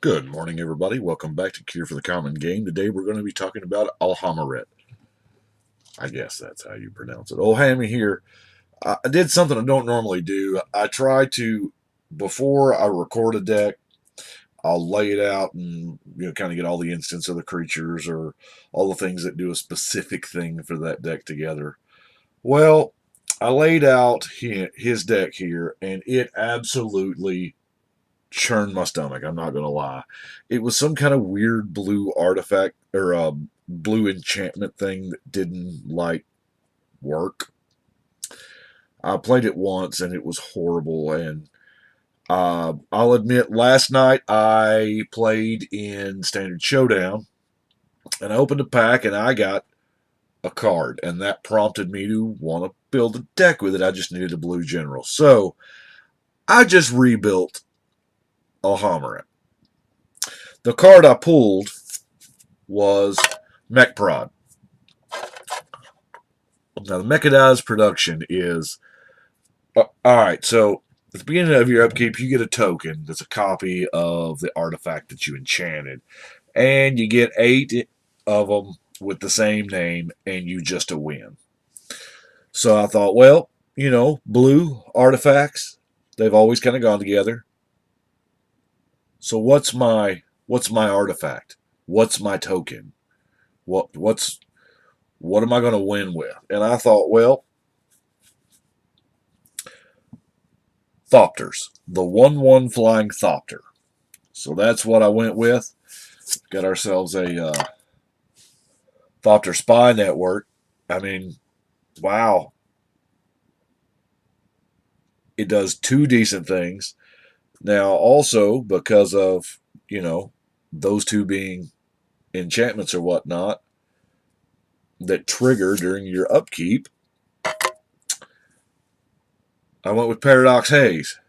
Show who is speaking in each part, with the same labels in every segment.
Speaker 1: Good morning, everybody. Welcome back to Cure for the Common Game. Today we're going to be talking about Alhammarret. I guess that's how you pronounce it. Oh, Hammy here. I did something I don't normally do. I try to, before I record a deck, I'll lay it out and kind of get all the instance of the creatures or all the things that do a specific thing for that deck together. Well, I laid out his deck here, and it absolutely churned my stomach. I'm not going to lie. It was some kind of weird blue artifact or blue enchantment thing that didn't work. I played it once and it was horrible. And I'll admit, last night I played in Standard Showdown and I opened a pack and I got a card, and that prompted me to want to build a deck with it. I just needed a blue general. So I just rebuilt Alhammarret. The card I pulled was Mech Prod. Now, the mechanized production is alright, so at the beginning of your upkeep, you get a token that's a copy of the artifact that you enchanted. And you get 8 of them with the same name, and you just a win. So I thought, well, blue artifacts, they've always kind of gone together. So what's my artifact? What's my token? What am I going to win with? And I thought, well, thopters, the 1/1 flying thopter. So that's what I went with. Got ourselves a thopter spy network. I mean, wow. It does 2 decent things. Now, also, because of, those 2 being enchantments or whatnot that trigger during your upkeep, I went with Paradox Haze.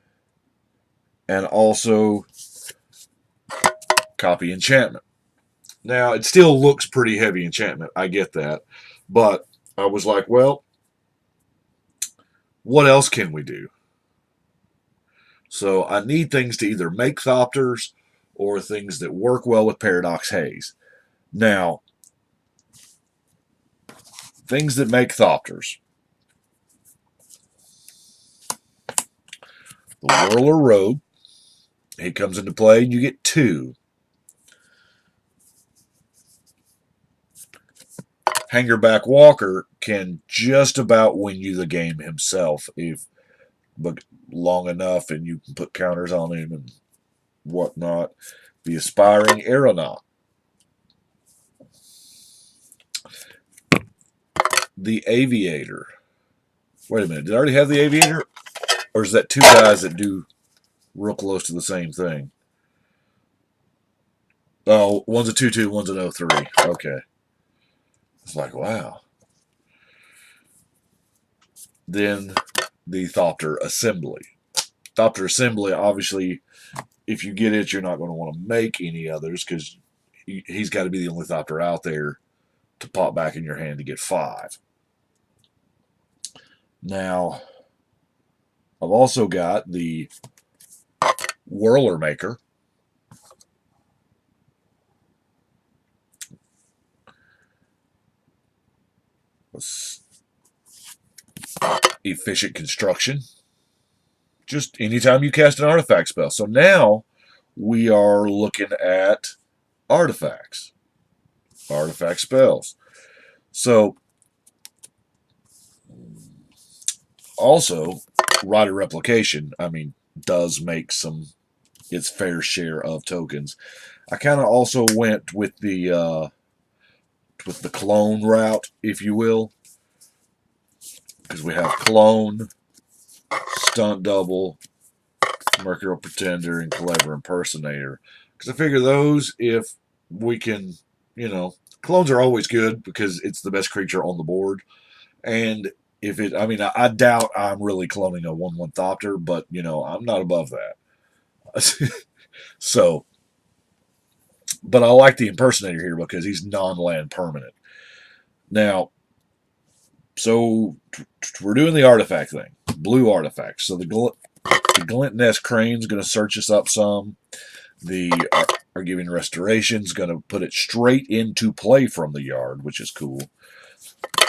Speaker 1: And also copy enchantment. Now, it still looks pretty heavy enchantment. I get that. But I was like, well, what else can we do? So I need things to either make thopters or things that work well with Paradox Haze. Now, things that make thopters. The Whirler Rogue. He comes into play and you get 2. Hangerback Walker can just about win you the game himself if long enough and you can put counters on him and whatnot. The Aspiring Aeronaut. The Aviator. Wait a minute. Did I already have the Aviator? Or is that 2 guys that do real close to the same thing? Oh, one's a 2/2, one's an 0/3. Okay. It's like, wow. Then the Thopter Assembly. Thopter Assembly, obviously, if you get it, you're not going to want to make any others because he's got to be the only Thopter out there to pop back in your hand to get 5. Now, I've also got the Whirler Maker. Efficient Construction. Just anytime you cast an artifact spell. So now we are looking at artifacts. Artifact spells. So also, Rider Replication, does make its fair share of tokens. I kind of also went with the clone route, if you will, because we have clone, stunt double, Mercurial Pretender, and Clever Impersonator. Because I figure those, if we can, clones are always good because it's the best creature on the board. And if it, I doubt I'm really cloning a 1/1 Thopter, but, I'm not above that. So, but I like the Impersonator here because he's non-land permanent. Now, so we're doing the artifact thing, blue artifacts. So the Glint Nest Crane is going to search us up some. The Arguing Restoration is going to put it straight into play from the yard, which is cool.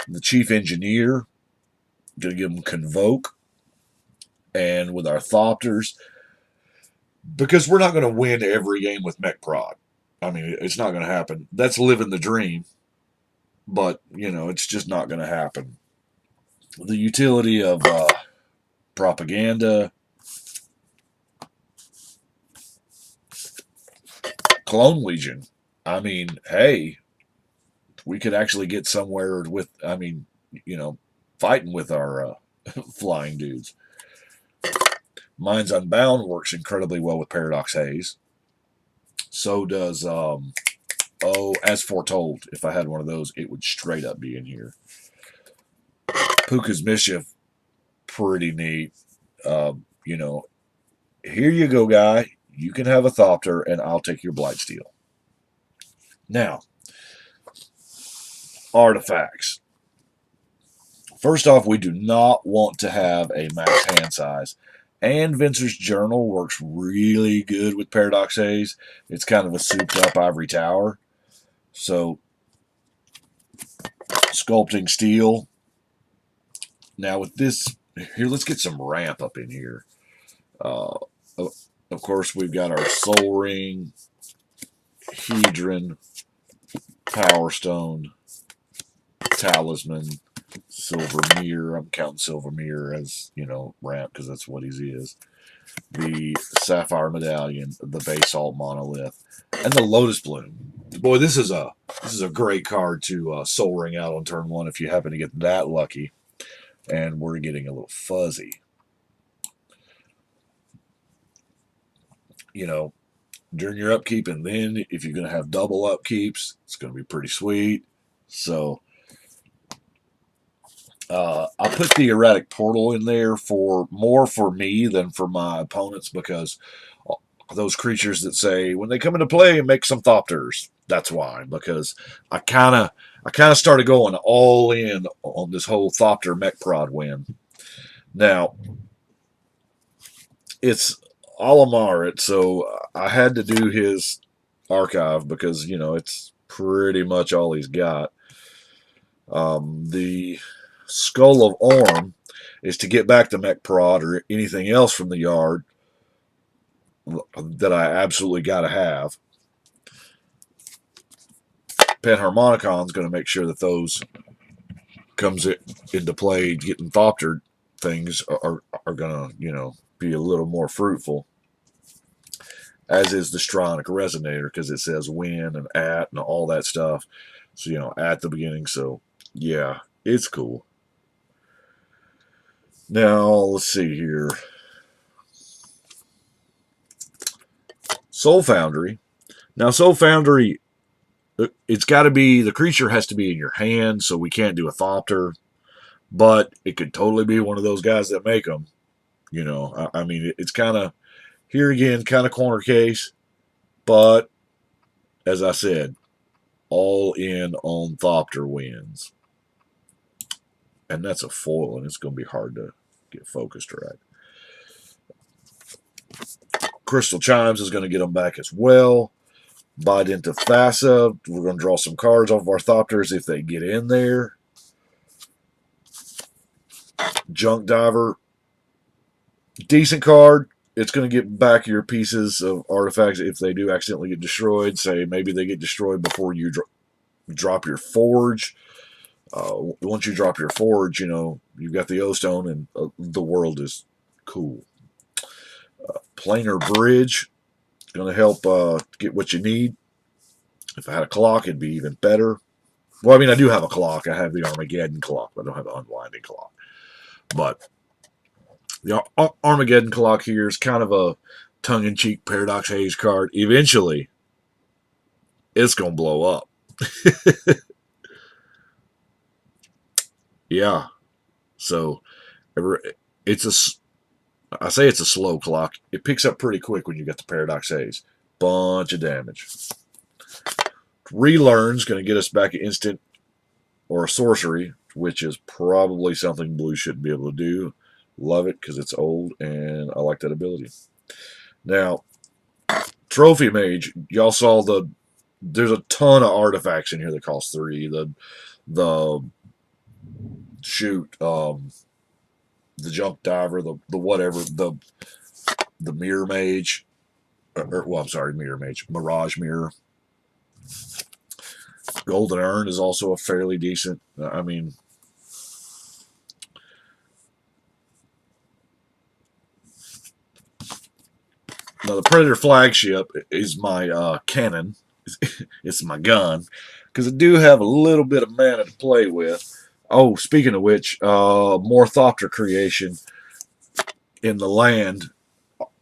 Speaker 1: The Chief Engineer, going to give them Convoke. And with our Thopters, because we're not going to win every game with Mech Prod. I mean, it's not going to happen. That's living the dream. But, you know, it's just not going to happen. The utility of Propaganda, Clone Legion. I mean, hey, we could actually get somewhere with, I mean, you know, fighting with our flying dudes. Minds Unbound works incredibly well with Paradox Haze. So does, As Foretold. If I had one of those, it would straight up be in here. Puka's Mischief, pretty neat. You know, here you go, guy. You can have a Thopter, and I'll take your Blightsteel. Now, artifacts. First off, we do not want to have a max hand size. And Vincer's Journal works really good with Paradox Haze. It's kind of a souped-up ivory tower. So, Sculpting Steel. Now, with this, here, let's get some ramp up in here. Of course, we've got our Soul Ring, Hedron, Power Stone, Talisman, Silver Mirror. I'm counting Silver Mirror as, you know, ramp because that's what he is. The Sapphire Medallion, the Basalt Monolith, and the Lotus Bloom. Boy, this is a great card to Soul Ring out on turn 1 if you happen to get that lucky. And we're getting a little fuzzy. You know, during your upkeep, and then if you're going to have double upkeeps, it's going to be pretty sweet. So, I'll put the Erratic Portal in there for more for me than for my opponents, because those creatures that say when they come into play make some Thopters. That's why, because I kind of started going all in on this whole Thopter Mech Prod win. Now, it's Alhammarret, so I had to do his archive because, you know, it's pretty much all he's got. The Skull of Orm is to get back the Mech Prod or anything else from the yard that I absolutely got to have. Panharmonicon is going to make sure that those comes into play. Getting Thopter things are going to, you know, be a little more fruitful. As is the Cyclonic Resonator, because it says when and at and all that stuff. So, you know, at the beginning. So, yeah, it's cool. Now, let's see here. Soul Foundry. Now, Soul Foundry, it's got to be, the creature has to be in your hand, so we can't do a Thopter. But it could totally be one of those guys that make them. You know, I mean, it's kind of, here again, kind of corner case. But, as I said, all in on Thopter wins. And that's a foil, and it's going to be hard to get focused right. Crystal Chimes is going to get them back as well. Bite into Thassa. We're going to draw some cards off of our Thopters if they get in there. Junk Diver. Decent card. It's going to get back your pieces of artifacts if they do accidentally get destroyed. Say maybe they get destroyed before you drop your Forge. Once you drop your Forge, you know, you've got the O-Stone and the world is cool. Planar Bridge. Going to help get what you need. If I had a clock, it'd be even better. Well, I mean, I do have a clock. I have the Armageddon clock, but I don't have the Unwinding clock. But the Armageddon clock here is kind of a tongue-in-cheek Paradox Haze card. Eventually, it's going to blow up. Yeah. So, I say it's a slow clock. It picks up pretty quick when you get the Paradox Haze. Bunch of damage. Relearn's going to get us back an instant or a sorcery, which is probably something blue shouldn't be able to do. Love it because it's old, and I like that ability. Now, Trophy Mage, y'all saw there's a ton of artifacts in here that cost 3. The shoot, the junk diver, the whatever, the mirror mage, well, I'm sorry, mirror mage, mirage mirror. Golden urn is also a fairly decent. I mean, now the Predator flagship is my cannon. It's my gun because I do have a little bit of mana to play with. Oh, speaking of which, more thopter creation in the land.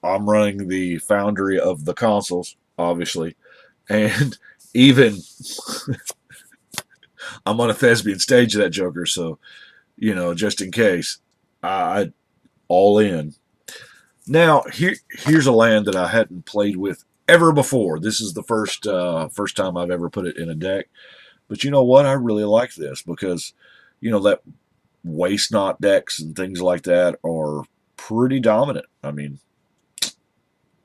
Speaker 1: I'm running the foundry of the consoles, obviously, and even I'm on a thespian stage of that Joker, so just in case, I all in. Now here's a land that I hadn't played with ever before. This is the first time I've ever put it in a deck. But you know what? I really like this because that waste knot decks and things like that are pretty dominant. I mean,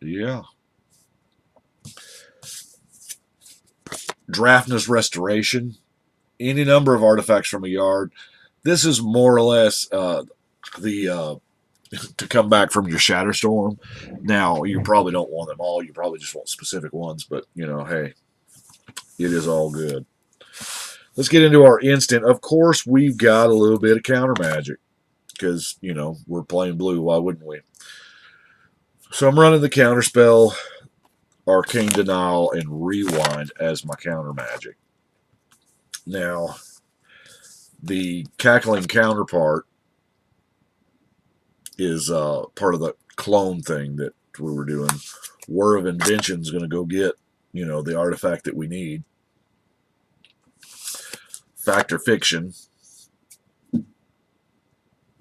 Speaker 1: yeah. Draftness Restoration. Any number of artifacts from a yard. This is more or less the to come back from your Shatterstorm. Now, you probably don't want them all. You probably just want specific ones. But, hey, it is all good. Let's get into our instant. Of course, we've got a little bit of counter magic because, we're playing blue. Why wouldn't we? So I'm running the counter spell, Arcane Denial, and Rewind as my counter magic. Now, the Cackling counterpart is part of the clone thing that we were doing. War of Invention is going to go get, the artifact that we need. Factor Fiction,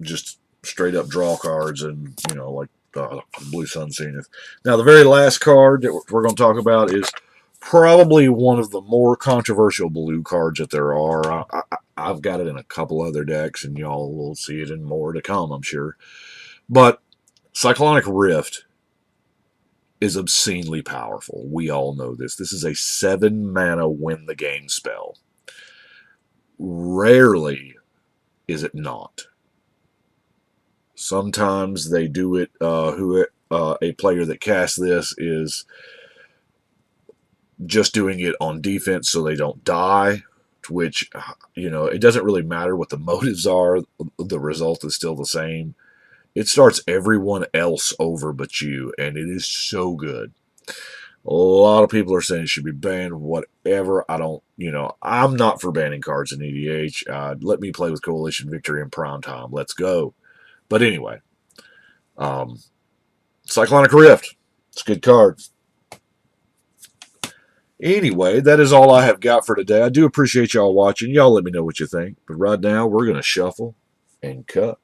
Speaker 1: just straight up draw cards and, like Blue Sun Zenith. Now, the very last card that we're going to talk about is probably one of the more controversial blue cards that there are. I've got it in a couple other decks, and y'all will see it in more to come, I'm sure. But Cyclonic Rift is obscenely powerful. We all know this. This is a 7-mana win-the-game spell. Rarely is it not. Sometimes they do it. A player that casts this is just doing it on defense so they don't die, which, it doesn't really matter what the motives are. The result is still the same. It starts everyone else over but you, and it is so good. A lot of people are saying it should be banned, whatever. I'm not for banning cards in EDH. Let me play with Coalition Victory in prime time. Let's go. But anyway, Cyclonic Rift. It's a good card. Anyway, that is all I have got for today. I do appreciate y'all watching. Y'all let me know what you think. But right now, we're going to shuffle and cut.